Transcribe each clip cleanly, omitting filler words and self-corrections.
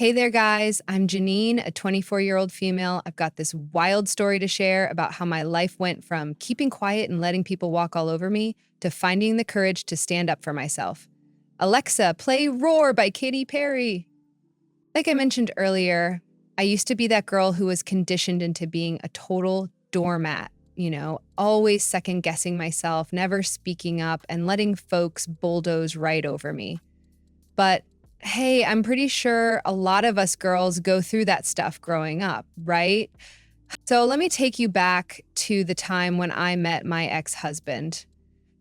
Hey there, guys. I'm Janine, a 24-year-old female. I've got this wild story to share about how my life went from keeping quiet and letting people walk all over me to finding the courage to stand up for myself. Alexa, play Roar by Katy Perry. Like I mentioned earlier, I used to be that girl who was conditioned into being a total doormat, always second guessing myself, never speaking up, and letting folks bulldoze right over me. But hey, I'm pretty sure a lot of us girls go through that stuff growing up, right? So let me take you back to the time when I met my ex-husband.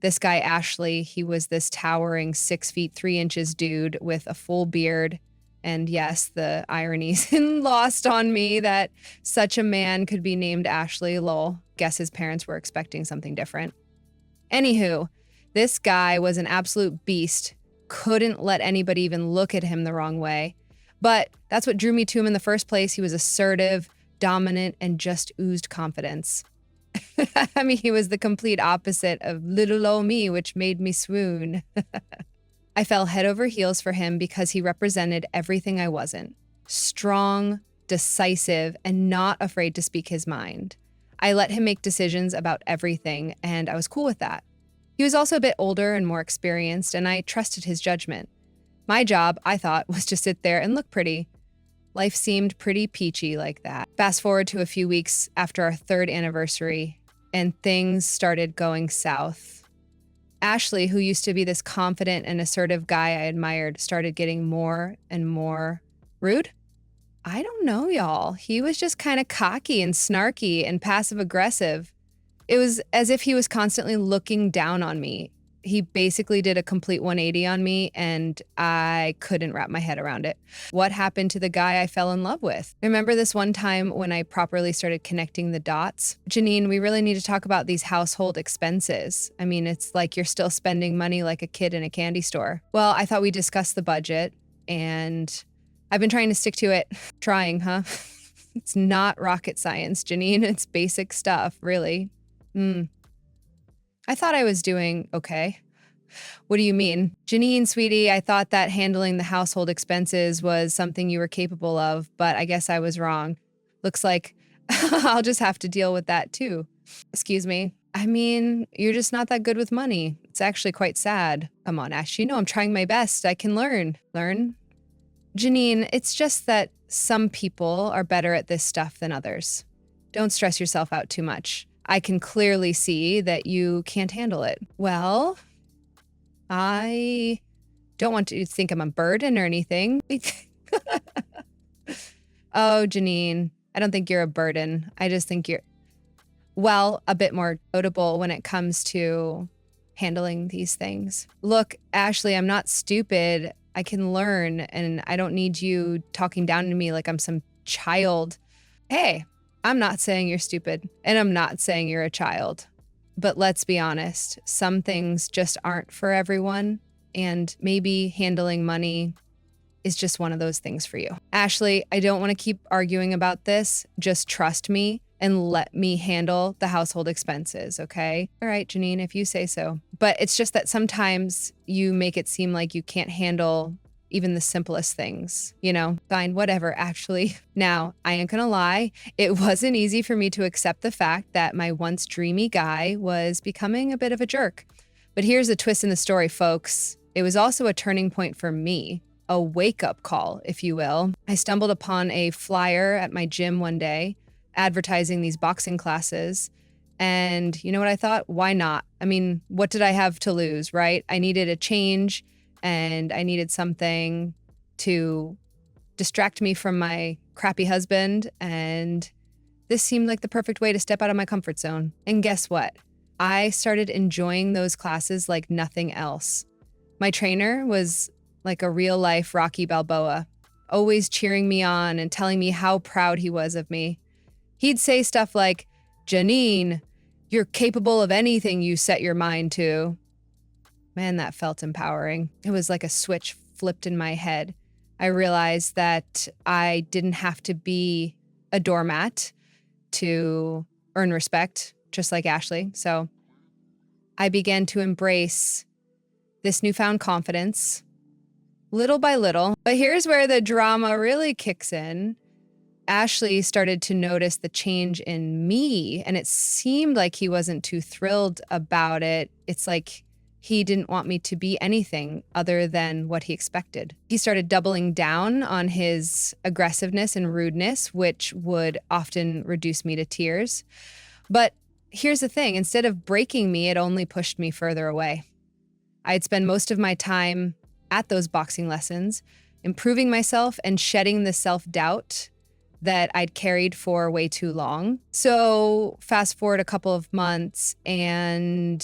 This guy, Ashley, he was this towering 6 feet 3 inches dude with a full beard. And yes, the irony's lost on me that such a man could be named Ashley. Lol. Guess his parents were expecting something different. Anywho, this guy was an absolute beast. Couldn't let anybody even look at him the wrong way. But that's what drew me to him in the first place. He was assertive, dominant, and just oozed confidence. I mean, he was the complete opposite of little old me, which made me swoon. I fell head over heels for him because he represented everything I wasn't. Strong, decisive, and not afraid to speak his mind. I let him make decisions about everything, and I was cool with that. He was also a bit older and more experienced, and I trusted his judgment. My job, I thought, was to sit there and look pretty. Life seemed pretty peachy like that. Fast forward to a few weeks after our 3rd anniversary, and things started going south. Ashley, who used to be this confident and assertive guy I admired, started getting more and more rude. I don't know, y'all. He was just kind of cocky and snarky and passive-aggressive. It was as if he was constantly looking down on me. He basically did a complete 180 on me, and I couldn't wrap my head around it. What happened to the guy I fell in love with? Remember this one time when I properly started connecting the dots? Janine, we really need to talk about these household expenses. I mean, it's like you're still spending money like a kid in a candy store. Well, I thought we discussed the budget, and I've been trying to stick to it. Trying, huh? It's not rocket science, Janine. It's basic stuff, really. I thought I was doing okay. What do you mean? Janine, sweetie, I thought that handling the household expenses was something you were capable of, but I guess I was wrong. Looks like I'll just have to deal with that too. Excuse me. I mean, you're just not that good with money. It's actually quite sad. Come on, Ash, you know I'm trying my best. I can learn. Learn? Janine, it's just that some people are better at this stuff than others. Don't stress yourself out too much. I can clearly see that you can't handle it. Well, I don't want you to think I'm a burden or anything. Oh, Janine, I don't think you're a burden. I just think you're, well, a bit more notable when it comes to handling these things. Look, Ashley, I'm not stupid. I can learn, and I don't need you talking down to me like I'm some child. Hey, I'm not saying you're stupid, and I'm not saying you're a child. But let's be honest, some things just aren't for everyone, and maybe handling money is just one of those things for you. Ashley, I don't want to keep arguing about this. Just trust me and let me handle the household expenses, okay? All right, Janine, if you say so. But it's just that sometimes you make it seem like you can't handle even the simplest things, Fine, whatever, actually. Now, I ain't gonna lie, it wasn't easy for me to accept the fact that my once dreamy guy was becoming a bit of a jerk. But here's the twist in the story, folks. It was also a turning point for me, a wake-up call, if you will. I stumbled upon a flyer at my gym one day, advertising these boxing classes. And you know what I thought? Why not? I mean, what did I have to lose, right? I needed a change, and I needed something to distract me from my crappy husband, and this seemed like the perfect way to step out of my comfort zone. And guess what? I started enjoying those classes like nothing else. My trainer was like a real-life Rocky Balboa, always cheering me on and telling me how proud he was of me. He'd say stuff like, "Janine, you're capable of anything you set your mind to." Man, that felt empowering. It was like a switch flipped in my head. I realized that I didn't have to be a doormat to earn respect, just like Ashley. So I began to embrace this newfound confidence little by little. But here's where the drama really kicks in. Ashley started to notice the change in me, and it seemed like he wasn't too thrilled about it. It's like he didn't want me to be anything other than what he expected. He started doubling down on his aggressiveness and rudeness, which would often reduce me to tears. But here's the thing, instead of breaking me, it only pushed me further away. I'd spend most of my time at those boxing lessons, improving myself and shedding the self-doubt that I'd carried for way too long. So fast forward a couple of months, and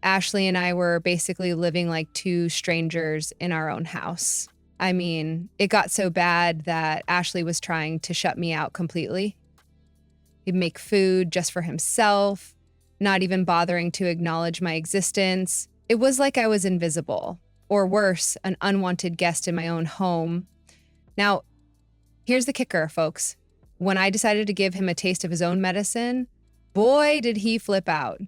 Ashley and I were basically living like two strangers in our own house. I mean, it got so bad that Ashley was trying to shut me out completely. He'd make food just for himself, not even bothering to acknowledge my existence. It was like I was invisible, or worse, an unwanted guest in my own home. Now, here's the kicker, folks. When I decided to give him a taste of his own medicine, boy, did he flip out.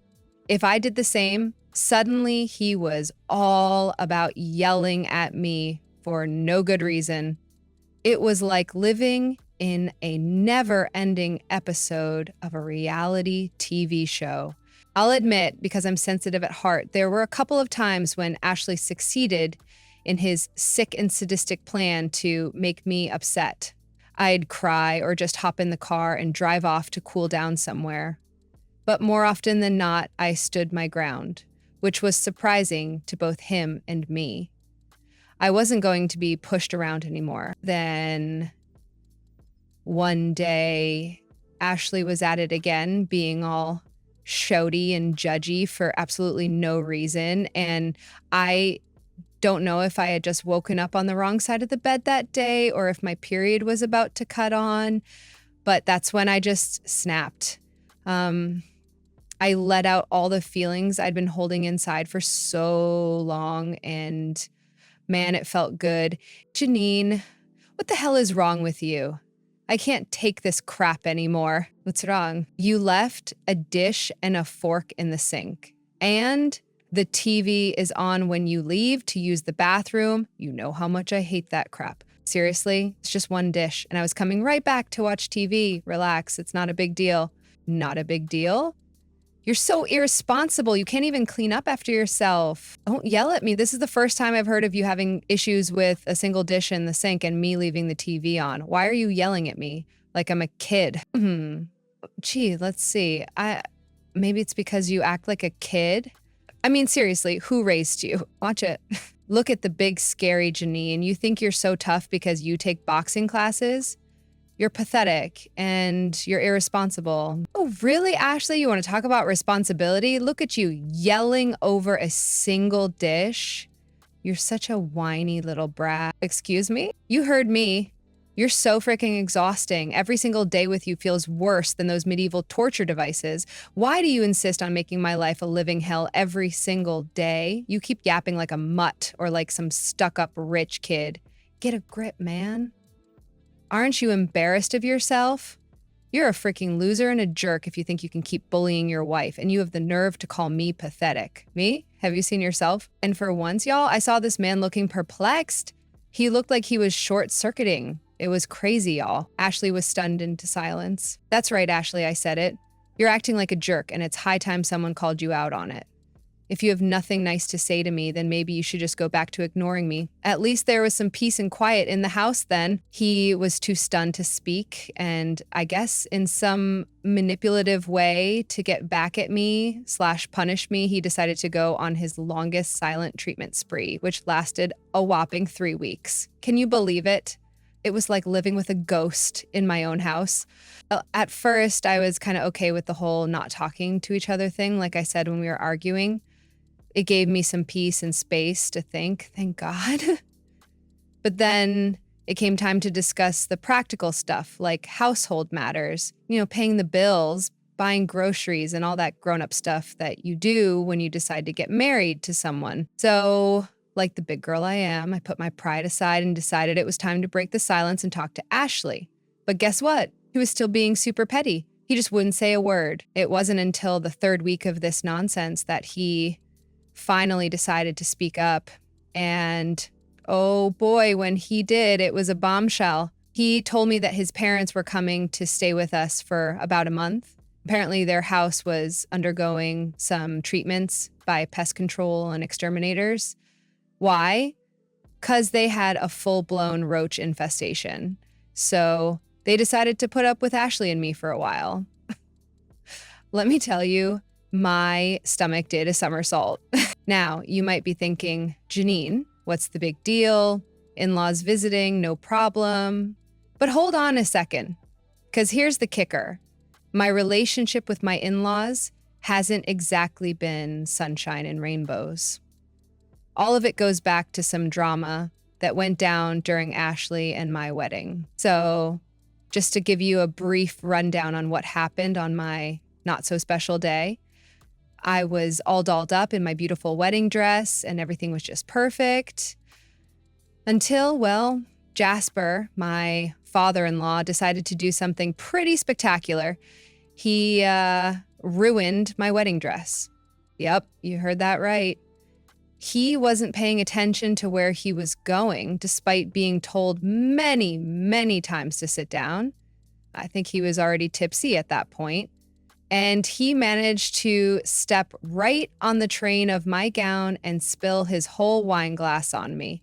If I did the same, suddenly he was all about yelling at me for no good reason. It was like living in a never-ending episode of a reality TV show. I'll admit, because I'm sensitive at heart, there were a couple of times when Ashley succeeded in his sick and sadistic plan to make me upset. I'd cry or just hop in the car and drive off to cool down somewhere. But more often than not, I stood my ground, which was surprising to both him and me. I wasn't going to be pushed around anymore. Then one day, Ashley was at it again, being all shouty and judgy for absolutely no reason. And I don't know if I had just woken up on the wrong side of the bed that day or if my period was about to cut on, but that's when I just snapped. I let out all the feelings I'd been holding inside for so long, and man, it felt good. Janine, what the hell is wrong with you? I can't take this crap anymore. What's wrong? You left a dish and a fork in the sink, and the TV is on when you leave to use the bathroom. You know how much I hate that crap. Seriously, it's just one dish, and I was coming right back to watch TV. Relax, it's not a big deal. Not a big deal? You're so irresponsible. You can't even clean up after yourself. Don't yell at me. This is the first time I've heard of you having issues with a single dish in the sink and me leaving the TV on. Why are you yelling at me like I'm a kid? Gee, let's see. Maybe it's because you act like a kid. I mean, seriously, who raised you? Watch it. Look at the big, scary Janine. You think you're so tough because you take boxing classes? You're pathetic and you're irresponsible. Oh, really, Ashley? You want to talk about responsibility? Look at you yelling over a single dish. You're such a whiny little brat. Excuse me? You heard me. You're so freaking exhausting. Every single day with you feels worse than those medieval torture devices. Why do you insist on making my life a living hell every single day? You keep yapping like a mutt or like some stuck-up rich kid. Get a grip, man. Aren't you embarrassed of yourself? You're a freaking loser and a jerk if you think you can keep bullying your wife, and you have the nerve to call me pathetic. Me? Have you seen yourself? And for once, y'all, I saw this man looking perplexed. He looked like he was short-circuiting. It was crazy, y'all. Ashley was stunned into silence. That's right, Ashley, I said it. You're acting like a jerk, and it's high time someone called you out on it. If you have nothing nice to say to me, then maybe you should just go back to ignoring me. At least there was some peace and quiet in the house then. He was too stunned to speak, and I guess in some manipulative way to get back at me / punish me, he decided to go on his longest silent treatment spree, which lasted a whopping 3 weeks. Can you believe it? It was like living with a ghost in my own house. At first, I was kind of okay with the whole not talking to each other thing, like I said when we were arguing. It gave me some peace and space to think, thank God. But then it came time to discuss the practical stuff, like household matters, paying the bills, buying groceries, and all that grown-up stuff that you do when you decide to get married to someone. So, like the big girl I am, I put my pride aside and decided it was time to break the silence and talk to Ashley. But guess what? He was still being super petty. He just wouldn't say a word. It wasn't until the 3rd week of this nonsense that he finally decided to speak up. And Oh boy, when he did, it was a bombshell. He told me that his parents were coming to stay with us for about a month. Apparently, their house was undergoing some treatments by pest control and exterminators. Why? Because they had a full-blown roach infestation. So they decided to put up with Ashley and me for a while. Let me tell you, my stomach did a somersault. Now, you might be thinking, Janine, what's the big deal? In-laws visiting, no problem. But hold on a second, because here's the kicker. My relationship with my in-laws hasn't exactly been sunshine and rainbows. All of it goes back to some drama that went down during Ashley and my wedding. So just to give you a brief rundown on what happened on my not so special day, I was all dolled up in my beautiful wedding dress and everything was just perfect until, well, Jasper, my father-in-law, decided to do something pretty spectacular. He ruined my wedding dress. Yep, you heard that right. He wasn't paying attention to where he was going, despite being told many, many times to sit down. I think he was already tipsy at that point. And he managed to step right on the train of my gown and spill his whole wine glass on me.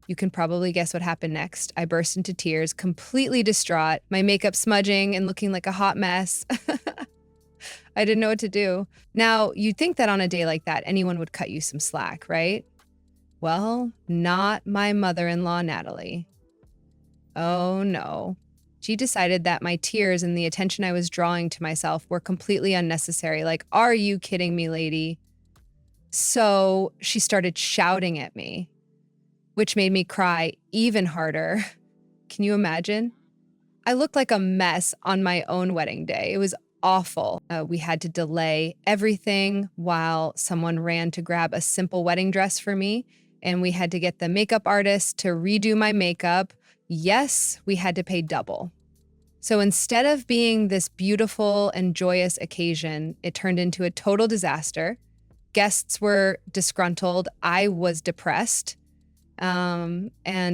You can probably guess what happened next. I burst into tears, completely distraught, my makeup smudging and looking like a hot mess. I didn't know what to do. Now, you'd think that on a day like that, anyone would cut you some slack, right? Well, not my mother-in-law, Natalie. Oh no. She decided that my tears and the attention I was drawing to myself were completely unnecessary. Like, are you kidding me, lady? So she started shouting at me, which made me cry even harder. Can you imagine? I looked like a mess on my own wedding day. It was awful. We had to delay everything while someone ran to grab a simple wedding dress for me, and we had to get the makeup artist to redo my makeup. Yes, we had to pay double. So instead of being this beautiful and joyous occasion, it turned into a total disaster. Guests were disgruntled. I was depressed. And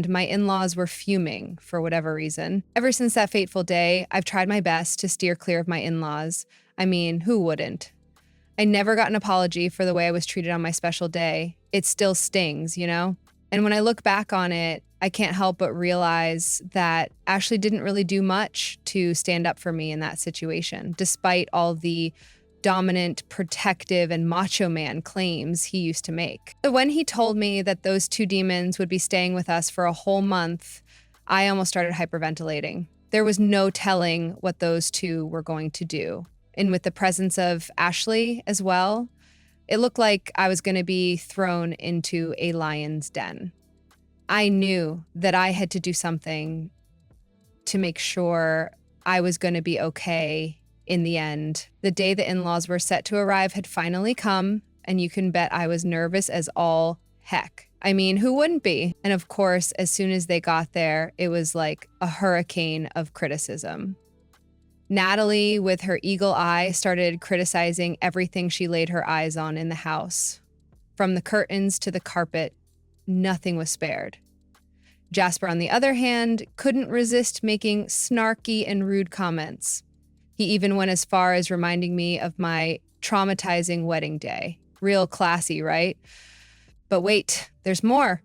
my in-laws were fuming for whatever reason. Ever since that fateful day, I've tried my best to steer clear of my in-laws. I mean, who wouldn't? I never got an apology for the way I was treated on my special day. It still stings, you know? And when I look back on it, I can't help but realize that Ashley didn't really do much to stand up for me in that situation, despite all the dominant, protective, and macho man claims he used to make. So when he told me that those two demons would be staying with us for a whole month, I almost started hyperventilating. There was no telling what those two were going to do. And with the presence of Ashley as well, it looked like I was going to be thrown into a lion's den. I knew that I had to do something to make sure I was going to be okay in the end. The day the in-laws were set to arrive had finally come, and you can bet I was nervous as all heck. I mean, who wouldn't be? And of course, as soon as they got there, it was like a hurricane of criticism. Natalie, with her eagle eye, started criticizing everything she laid her eyes on in the house. From the curtains to the carpet, nothing was spared. Jasper, on the other hand, couldn't resist making snarky and rude comments. He even went as far as reminding me of my traumatizing wedding day. Real classy, right? But wait, there's more.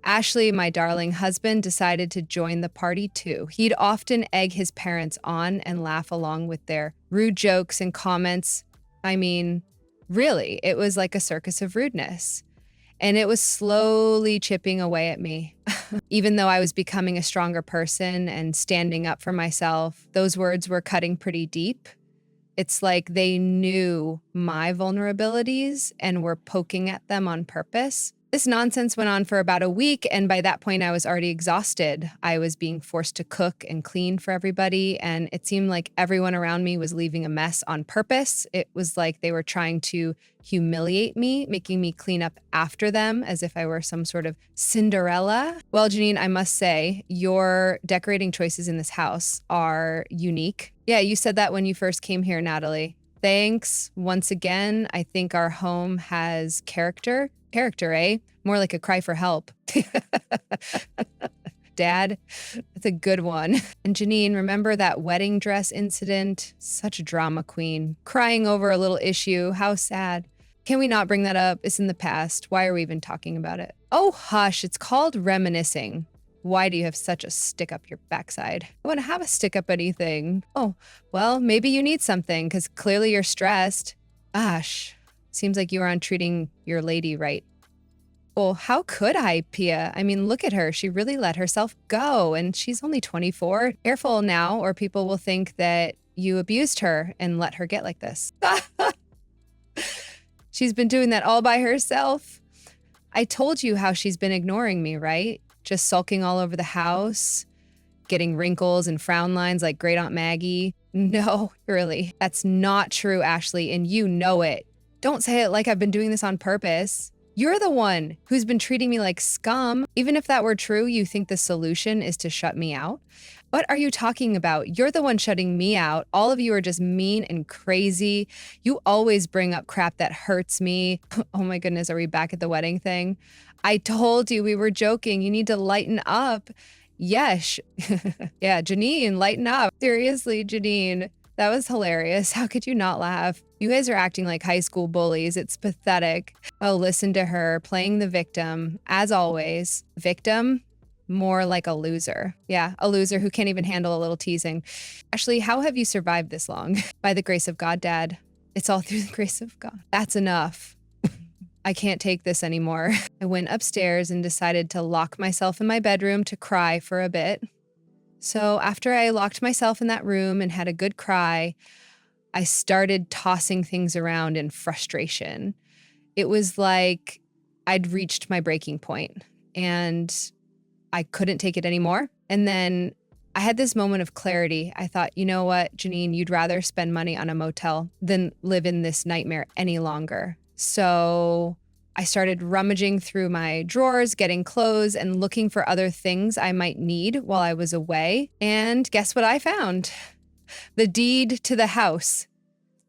Ashley, my darling husband, decided to join the party too. He'd often egg his parents on and laugh along with their rude jokes and comments. I mean, really, it was like a circus of rudeness. And it was slowly chipping away at me. Even though I was becoming a stronger person and standing up for myself, those words were cutting pretty deep. It's like they knew my vulnerabilities and were poking at them on purpose. This nonsense went on for about a week, and by that point I was already exhausted. I was being forced to cook and clean for everybody, and it seemed like everyone around me was leaving a mess on purpose. It was like they were trying to humiliate me, making me clean up after them as if I were some sort of Cinderella. Well, Janine, I must say, your decorating choices in this house are unique. Yeah, you said that when you first came here, Natalie. Thanks once again. I think our home has character. Character, eh? More like a cry for help. Dad, that's a good one. And Janine, remember that wedding dress incident? Such a drama queen. Crying over a little issue. How sad. Can we not bring that up? It's in the past. Why are we even talking about it? Oh, hush. It's called reminiscing. Why do you have such a stick up your backside? I want to have a stick up anything. Oh, well, maybe you need something because clearly you're stressed. Gosh, seems like you aren't treating your lady right. Well, how could I, Pia? I mean, look at her. She really let herself go, and she's only 24. Careful now, or people will think that you abused her and let her get like this. She's been doing that all by herself. I told you how she's been ignoring me, right? Just sulking all over the house, getting wrinkles and frown lines like Great Aunt Maggie. No, really. That's not true, Ashley, and you know it. Don't say it like I've been doing this on purpose. You're the one who's been treating me like scum. Even if that were true, you think the solution is to shut me out? What are you talking about? You're the one shutting me out. All of you are just mean and crazy. You always bring up crap that hurts me. Oh my goodness, are we back at the wedding thing? I told you we were joking. You need to lighten up. Yes. Yeah, Janine, lighten up. Seriously, Janine. That was hilarious. How could you not laugh? You guys are acting like high school bullies. It's pathetic. Oh, listen to her playing the victim. As always, victim, more like a loser. Yeah, a loser who can't even handle a little teasing. Ashley, how have you survived this long? By the grace of God, Dad. It's all through the grace of God. That's enough. I can't take this anymore. I went upstairs and decided to lock myself in my bedroom to cry for a bit. So after I locked myself in that room and had a good cry, I started tossing things around in frustration. It was like I'd reached my breaking point and I couldn't take it anymore. And then I had this moment of clarity. I thought, you know what, Janine, you'd rather spend money on a motel than live in this nightmare any longer. So I started rummaging through my drawers, getting clothes, and looking for other things I might need while I was away. And guess what I found? The deed to the house.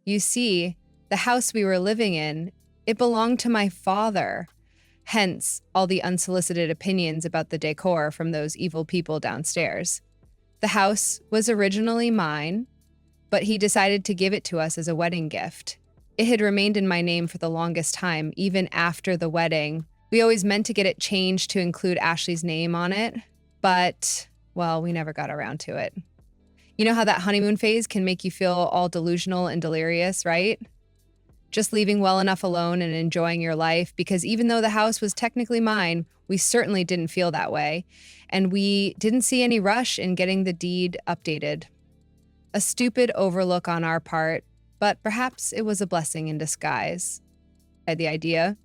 You see, the house we were living in, it belonged to my father. Hence, all the unsolicited opinions about the decor from those evil people downstairs. The house was originally mine, but he decided to give it to us as a wedding gift. It had remained in my name for the longest time, even after the wedding. We always meant to get it changed to include Ashley's name on it, but, well, we never got around to it. You know how that honeymoon phase can make you feel all delusional and delirious, right? Just leaving well enough alone and enjoying your life, because even though the house was technically mine, we certainly didn't feel that way, and we didn't see any rush in getting the deed updated. A stupid overlook on our part, but perhaps it was a blessing in disguise. I had the idea.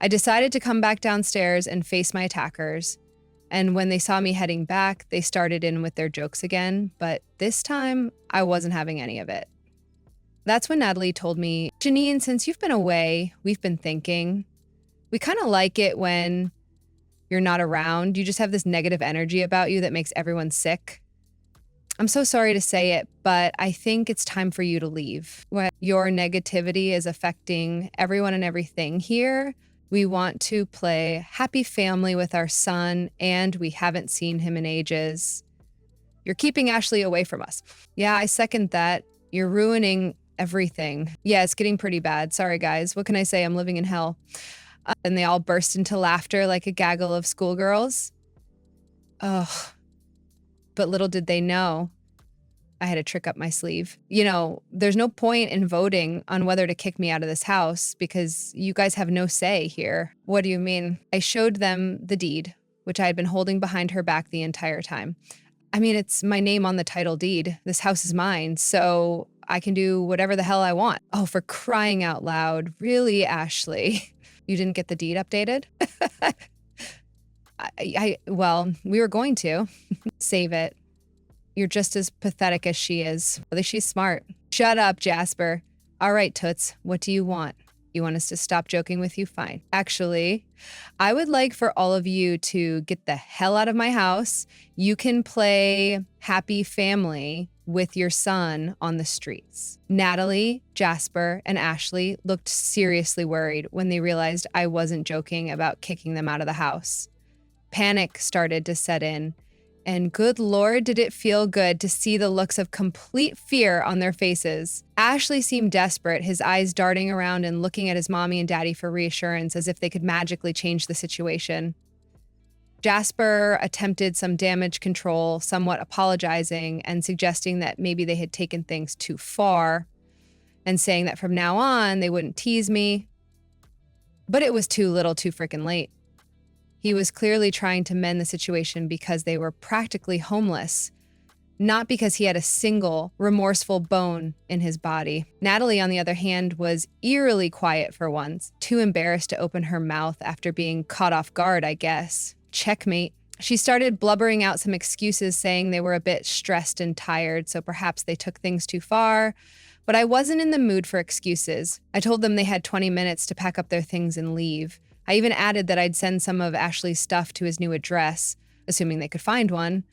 I decided to come back downstairs and face my attackers, and when they saw me heading back, they started in with their jokes again, but this time, I wasn't having any of it. That's when Natalie told me, Janine, since you've been away, we've been thinking. We kind of like it when you're not around. You just have this negative energy about you that makes everyone sick. I'm so sorry to say it, but I think it's time for you to leave. When your negativity is affecting everyone and everything here, we want to play happy family with our son, and we haven't seen him in ages. You're keeping Ashley away from us. Yeah, I second that. You're ruining everything. Yeah, it's getting pretty bad. Sorry, guys. What can I say? I'm living in hell. And they all burst into laughter like a gaggle of schoolgirls. Ugh. But little did they know, I had a trick up my sleeve. You know, there's no point in voting on whether to kick me out of this house because you guys have no say here. What do you mean? I showed them the deed, which I had been holding behind her back the entire time. I mean, it's my name on the title deed. This house is mine, so I can do whatever the hell I want. Oh, for crying out loud. Really, Ashley? You didn't get the deed updated? Well, we were going to. Save it. You're just as pathetic as she is. At least she's smart. Shut up, Jasper. All right, Toots, what do you want? You want us to stop joking with you? Fine. Actually, I would like for all of you to get the hell out of my house. You can play happy family with your son on the streets. Natalie, Jasper, and Ashley looked seriously worried when they realized I wasn't joking about kicking them out of the house. Panic started to set in, and good Lord, did it feel good to see the looks of complete fear on their faces. Ashley seemed desperate, his eyes darting around and looking at his mommy and daddy for reassurance as if they could magically change the situation. Jasper attempted some damage control, somewhat apologizing and suggesting that maybe they had taken things too far and saying that from now on they wouldn't tease me. But it was too little too freaking late. He was clearly trying to mend the situation because they were practically homeless, not because he had a single remorseful bone in his body. Natalie, on the other hand, was eerily quiet for once, too embarrassed to open her mouth after being caught off guard, I guess. Checkmate. She started blubbering out some excuses, saying they were a bit stressed and tired, so perhaps they took things too far. But I wasn't in the mood for excuses. I told them they had 20 minutes to pack up their things and leave. I even added that I'd send some of Ashley's stuff to his new address, assuming they could find one.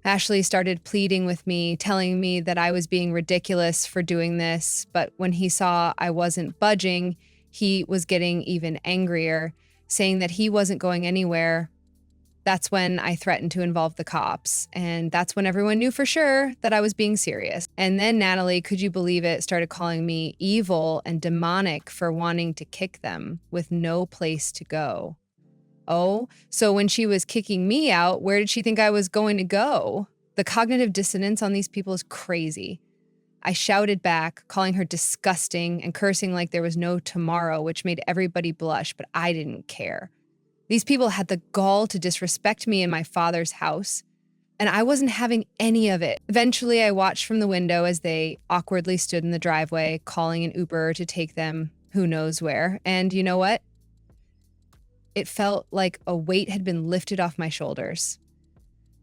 Ashley started pleading with me, telling me that I was being ridiculous for doing this, but when he saw I wasn't budging, he was getting even angrier, saying that he wasn't going anywhere. That's when I threatened to involve the cops, and that's when everyone knew for sure that I was being serious. And then Natalie, could you believe it, started calling me evil and demonic for wanting to kick them with no place to go. Oh, so when she was kicking me out, where did she think I was going to go? The cognitive dissonance on these people is crazy. I shouted back, calling her disgusting and cursing like there was no tomorrow, which made everybody blush, but I didn't care. These people had the gall to disrespect me in my father's house, and I wasn't having any of it. Eventually, I watched from the window as they awkwardly stood in the driveway, calling an Uber to take them who knows where. And you know what? It felt like a weight had been lifted off my shoulders.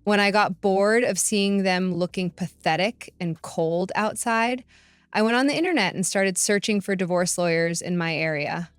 When I got bored of seeing them looking pathetic and cold outside, I went on the internet and started searching for divorce lawyers in my area.